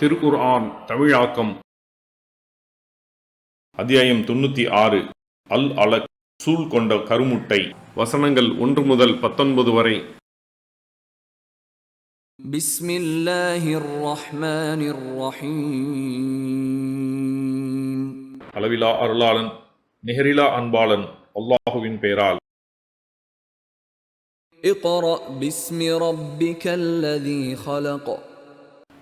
திருக்குர்ஆன் தமிழாக்கம் அத்தியாயம் 96 அல் அலக் சூழ் கொண்ட கருமுட்டை. வசனங்கள் 1 முதல் 19 வரை. பிஸ்மில்லாஹிர் ரஹ்மானிர் ரஹீம். அளவிலா அருளாளன் நிகரிலா அன்பாளன் அல்லாஹுவின் பெயரால். இக்ரா பிஸ்மி ரப்பிக்கல்லதீ ஹலக்.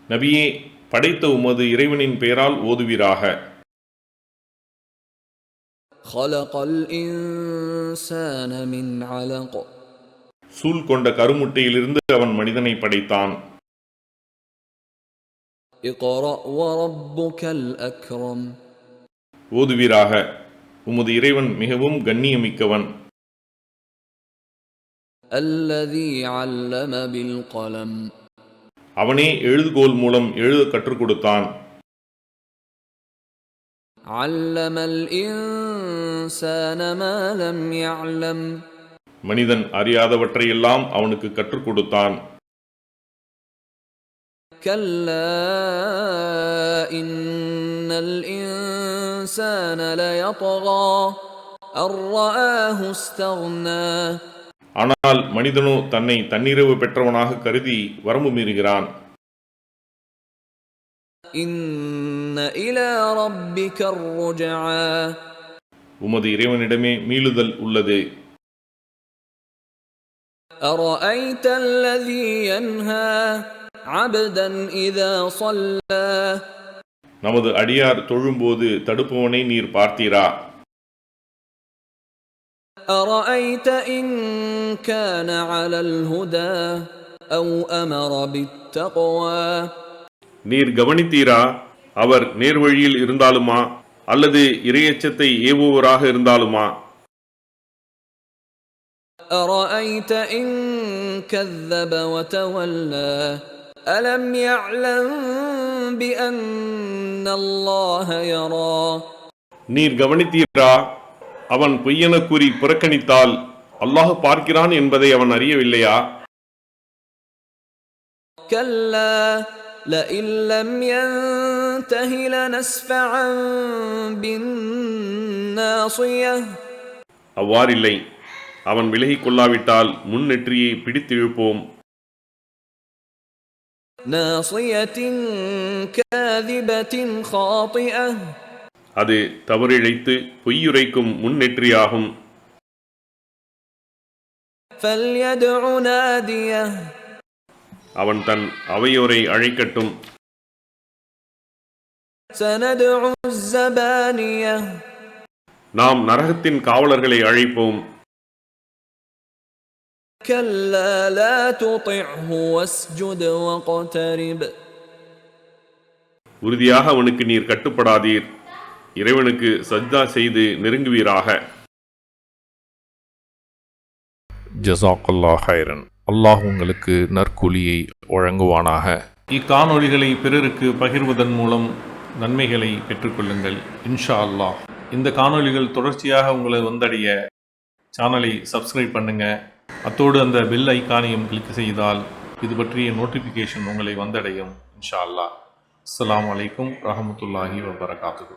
நபியே, படைத்த உமது இறைவனின் பெயரால் ஓதுவீராக. ஹலகல் இன்சான மின் அலக். சூழ் கொண்ட கருமுட்டையிலிருந்து அவன் மனிதனை படைத்தான். இக்ரா வரப்புக்கல் அக்ரம். ஓதுவீராக, உமது இறைவன் மிகவும் கண்ணியமிக்கவன். அல்லதீ அல்லம பில் கலம். அவனே எழுதுகோல் மூலம் எழுத கற்றுக் கொடுத்தான். அல்லமல் இன்சான மா லம் யஅலம். மனிதன் அறியாதவற்றையெல்லாம் அவனுக்கு கற்றுக் கொடுத்தான். கல்லா இன்னல் இன்சான லயத்கா அர் ரஆஹு இஸ்தக்னா. ஆனால் மனிதனோ தன்னை தன்னிறைவு பெற்றவனாக கருதி வரம்பு மீறுகிறான். இன்ன இலா ரப்பிக்கர் ருஜஆ. உமது இறைவனிடமே மீளுதல் உள்ளது. அரஐத அல்லதீ யன்ஹா அப்தன் இதா ஸல்லா. நமது அடியார் தொழும்போது தடுப்பவனை நீர் பார்த்தீரா? அரஐத இன் கான அலல் ஹுதா அவ் அமர பித்தக்வா. நீர் கவனித்தீரா? அவர் நேர்வழியில் இருந்தாலுமா அல்லது இறையச்சத்தை ஏவுவராக இருந்தாலுமா? அரஐத இன் கذب வதவல்லா அலம் யஅலம் பிஅன்ன அல்லாஹ யரா. நீர் கவனித்தீரா? அவன் பொய்யென கூறி புறக்கணித்தால் அல்லாஹ் பார்க்கிறான் என்பதை அவன் அறியவில்லையா? கல்லா லஇன் லம் யன்தஹி லனஸ்ஃபஅன் பின்னாஸியஹ். அவ்வாறில்லை, அவன் விலகிக் கொள்ளாவிட்டால் முன் நெற்றியை பிடித்து இழுப்போம். நாஸியத்தின் காதிபத்தின் காதிஅஹ். அது தவறிழைத்து பொய்யுரைக்கும் முன் நெற்றியாகும். ஃபல்யதுஉ நாதியஹ். அவன் தன் அவையோரை அழைக்கட்டும். சனதுஉ ஸபானியஹ். நாம் நரகத்தின் காவலர்களை அழைப்போம். கல்லா லா துதிஅஹு வஸ்ஜுத் வக்தரிப். உறுதியாக அவனுக்கு நீர் கட்டுப்படாதீர், இறைவனுக்கு சஜ்தா செய்து நெருங்குவீராக. ஜஸாக்கல்லாஹ் ஹைரன். அல்லாஹ் உங்களுக்கு நற்கூலியை வழங்குவானாக. இக்காணொளிகளை பிறருக்கு பகிர்வதன் மூலம் நன்மைகளை பெற்றுக்கொள்ளுங்கள் இன்ஷா அல்லாஹ். இந்த காணொளிகள் தொடர்ச்சியாக உங்களை வந்தடைய சேனலை சப்ஸ்கிரைப் பண்ணுங்க. அத்தோடு அந்த பெல் ஐக்கானையும் கிளிக் செய்தால் இது பற்றிய நோட்டிஃபிகேஷன் உங்களை வந்தடையும் இன்ஷா அல்லாஹ். அஸ்ஸலாமு அலைக்கும் ரஹமத்துல்லாஹி வபரகாத்துஹு.